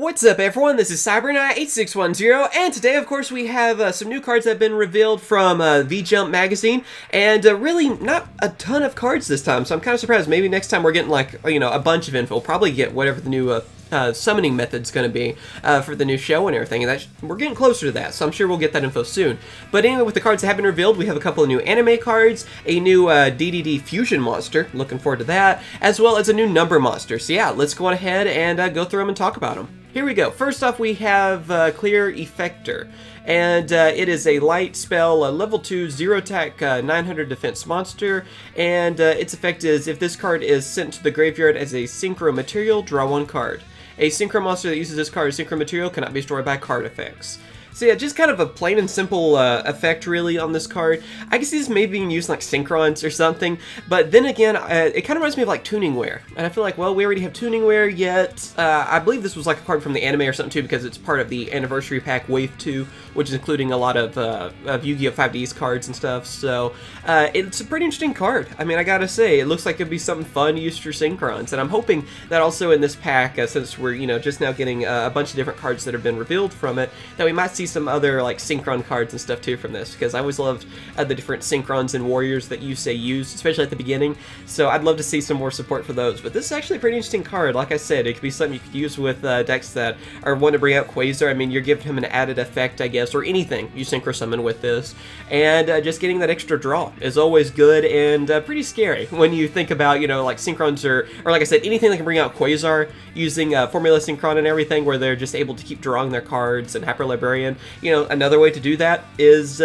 What's up everyone, this is CyberKnight 8610, and today of course we have some new cards that have been revealed from V-Jump magazine, and really not a ton of cards this time, so I'm kind of surprised. Maybe next time we're getting like, you know, a bunch of info. We'll probably get whatever the new summoning method's going to be for the new show and everything, and we're getting closer to that, so I'm sure we'll get that info soon. But anyway, with the cards that have been revealed, we have a couple of new anime cards, a new DDD fusion monster, looking forward to that, as well as a new number monster. So yeah, let's go on ahead and go through them and talk about them. Here we go. First off, we have Clear Effector, and it is a light spell, level 2, 0 attack, 900 defense monster, and its effect is if this card is sent to the graveyard as a synchro material, draw one card. A synchro monster that uses this card as synchro material cannot be destroyed by card effects. So yeah, just kind of a plain and simple effect really on this card. I guess these may be being used like Synchrons or something, but then again, it kind of reminds me of like Tuningware. And I feel like, well, we already have Tuningware, yet I believe this was like a card from the anime or something too, because it's part of the Anniversary Pack Wave 2, which is including a lot of Yu-Gi-Oh! 5D's cards and stuff. So it's a pretty interesting card. I mean, I gotta say, it looks like it'd be something fun used for Synchrons. And I'm hoping that also in this pack, since we're, you know, just now getting a bunch of different cards that have been revealed from it, that we might see some other like Synchron cards and stuff too from this, because I always loved the different Synchrons and Warriors that used, especially at the beginning, so I'd love to see some more support for those. But this is actually a pretty interesting card. Like I said, it could be something you could use with decks that are wanting to bring out Quasar. I mean, you're giving him an added effect, I guess, or anything you Synchro summon with this, and just getting that extra draw is always good and pretty scary when you think about, you know, like Synchrons or like I said, anything that can bring out Quasar using Formula Synchron and everything, where they're just able to keep drawing their cards, and Hyper Librarian, you know, another way to do that is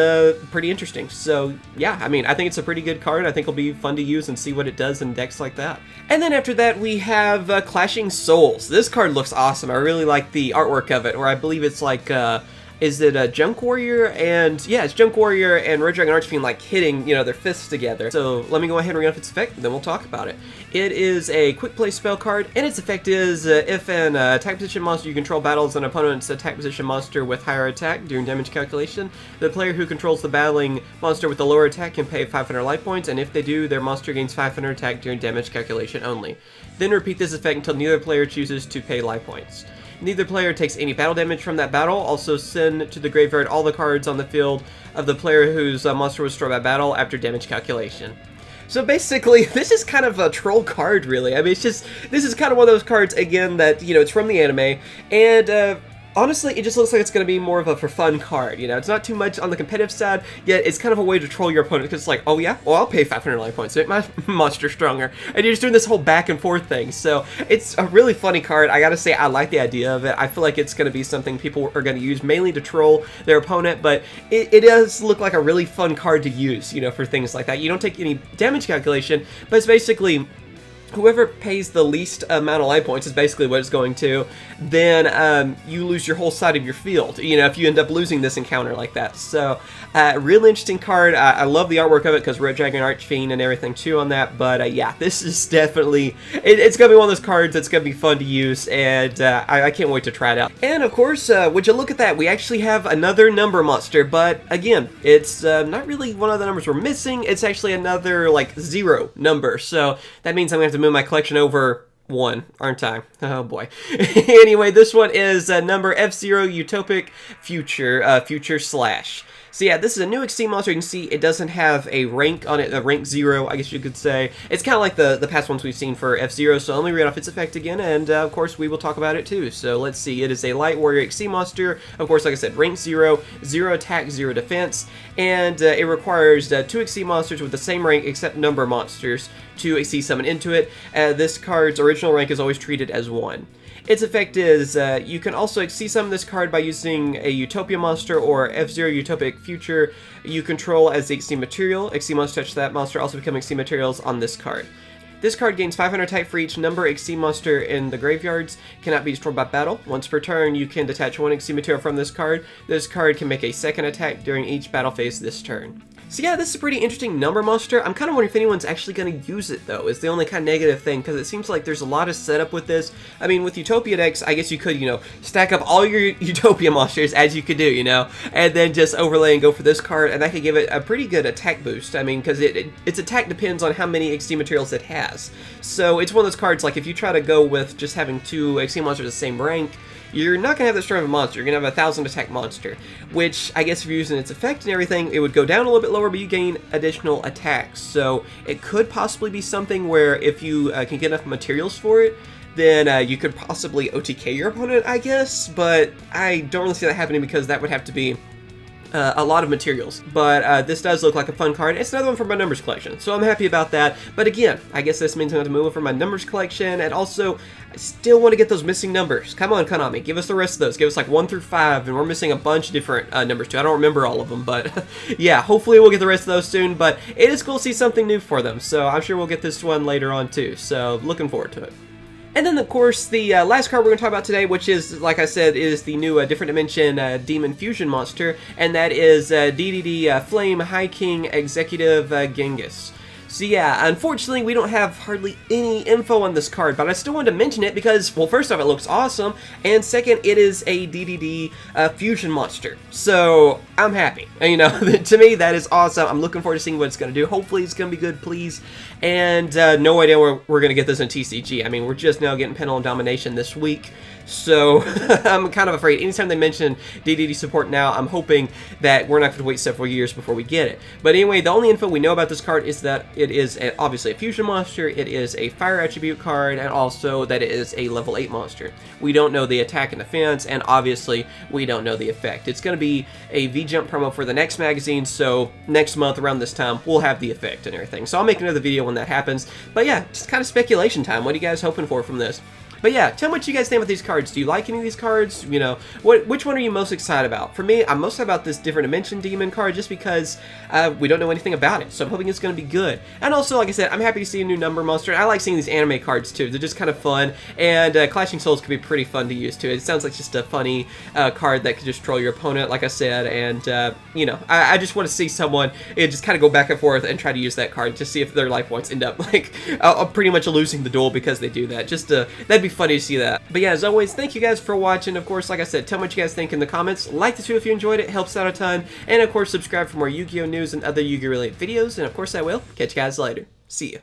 pretty interesting. So yeah, I mean, I think it's a pretty good card. I think it'll be fun to use and see what it does in decks like that. And then after that, we have Clashing Souls. This card looks awesome. I really like the artwork of it, where I believe it's like is it a Junk Warrior? And yeah, it's Junk Warrior and Red Dragon Archfiend like hitting, you know, their fists together. So let me go ahead and read off its effect, and then we'll talk about it. It is a quick play spell card, and its effect is if an attack position monster you control battles an opponent's attack position monster with higher attack during damage calculation, the player who controls the battling monster with the lower attack can pay 500 life points, and if they do, their monster gains 500 attack during damage calculation only. Then repeat this effect until neither player chooses to pay life points. Neither player takes any battle damage from that battle. Also send to the graveyard all the cards on the field of the player whose monster was destroyed by battle after damage calculation. So basically, this is kind of a troll card, really. I mean, this is kind of one of those cards, again, that, you know, it's from the anime, and honestly, it just looks like it's going to be more of a for fun card, you know? It's not too much on the competitive side, yet it's kind of a way to troll your opponent, because it's like, oh yeah? Well, I'll pay 500 life points to make my monster stronger. And you're just doing this whole back and forth thing. So it's a really funny card. I gotta say, I like the idea of it. I feel like it's going to be something people are going to use mainly to troll their opponent, but it does look like a really fun card to use, you know, for things like that. You don't take any damage calculation, but it's basically whoever pays the least amount of life points is basically what it's going to, then you lose your whole side of your field, you know, if you end up losing this encounter like that. So, really interesting card. I love the artwork of it, because Red Dragon Archfiend and everything too on that, but yeah, this is definitely, it's going to be one of those cards that's going to be fun to use, and I can't wait to try it out. And of course, would you look at that, we actually have another number monster, but again, it's not really one of the numbers we're missing, it's actually another, like, 0 number, so that means I'm going to have to move my collection over 1, aren't I? Oh boy. Anyway, this one is number F0 Utopic Future, Future Slash. So yeah, this is a new Extreme monster. You can see it doesn't have a rank on it, a rank 0, I guess you could say. It's kind of like the past ones we've seen for F0, so let me read off its effect again, and of course we will talk about it too. So let's see, it is a Light Warrior Extreme monster, of course, like I said, rank 0, 0 attack, 0 defense, and it requires 2 Extreme monsters with the same rank except number monsters to Extreme summon into it. This card's original rank is always treated as 1. Its effect is, you can also Exceed summon this card by using a Utopia monster or F0 Utopic Future you control as the Exceed material. Exceed monster touch that monster also become Exceed materials on this card. This card gains 500 attack for each number Exceed monster in the graveyards, cannot be destroyed by battle. Once per turn, you can detach 1 Exceed material from this card. This card can make a second attack during each battle phase this turn. So yeah, this is a pretty interesting number monster. I'm kind of wondering if anyone's actually going to use it, though, is the only kind of negative thing, because it seems like there's a lot of setup with this. I mean, with Utopia decks, I guess you could, you know, stack up all your Utopia monsters, as you could do, you know, and then just overlay and go for this card, and that could give it a pretty good attack boost. I mean, because its attack depends on how many XD materials it has. So it's one of those cards, like, if you try to go with just having 2 XD monsters of the same rank, you're not going to have that strong of a monster. You're going to have a 1,000 attack monster, which I guess if you're using its effect and everything, it would go down a little bit lower, but you gain additional attacks. So it could possibly be something where if you can get enough materials for it, then you could possibly OTK your opponent, I guess, but I don't really see that happening because that would have to be a lot of materials. But this does look like a fun card. It's another one from my numbers collection, so I'm happy about that. But again, I guess this means I'm going to move it from my numbers collection, and also I still want to get those missing numbers. Come on, Konami, give us the rest of those. Give us like 1 through 5, and we're missing a bunch of different numbers too. I don't remember all of them, but yeah, hopefully we'll get the rest of those soon. But it is cool to see something new for them, so I'm sure we'll get this one later on too. So looking forward to it. And then, of course, the last card we're going to talk about today, which is, like I said, is the new Different Dimension Demon Fusion monster, and that is DDD Flame High King Executive Genghis. So yeah, unfortunately, we don't have hardly any info on this card, but I still wanted to mention it because, well, first off, it looks awesome, and second, it is a DDD fusion monster. So I'm happy. And, you know, to me, that is awesome. I'm looking forward to seeing what it's going to do. Hopefully, it's going to be good, please. And no idea where we're going to get this in TCG. I mean, we're just now getting Pendulum Domination this week. So I'm kind of afraid anytime they mention DDD support now, I'm hoping that we're not going to wait several years before we get it. But anyway, the only info we know about this card is that it is obviously a fusion monster, it is a fire attribute card, and also that it is a level 8 monster. We don't know the attack and defense, and obviously we don't know the effect. It's going to be a V-Jump promo for the next magazine, so next month around this time we'll have the effect and everything. So I'll make another video when that happens. But yeah, just kind of speculation time. What are you guys hoping for from this? But yeah, tell me what you guys think about these cards. Do you like any of these cards? You know, which one are you most excited about? For me, I'm most excited about this Different Dimension Demon card just because we don't know anything about it. So I'm hoping it's going to be good. And also, like I said, I'm happy to see a new number monster. I like seeing these anime cards too. They're just kind of fun. And Clashing Souls could be pretty fun to use too. It sounds like just a funny card that could just troll your opponent, like I said. And, you know, I just want to see someone just kind of go back and forth and try to use that card to see if their life points end up like pretty much losing the duel because they do that. Just that'd be funny to see that. But yeah, as always, thank you guys for watching. Of course, like I said, tell me what you guys think in the comments. Like the video if you enjoyed it, helps out a ton. And of course, subscribe for more Yu-Gi-Oh news and other Yu-Gi-Oh related videos. And of course, I will catch you guys later. See ya.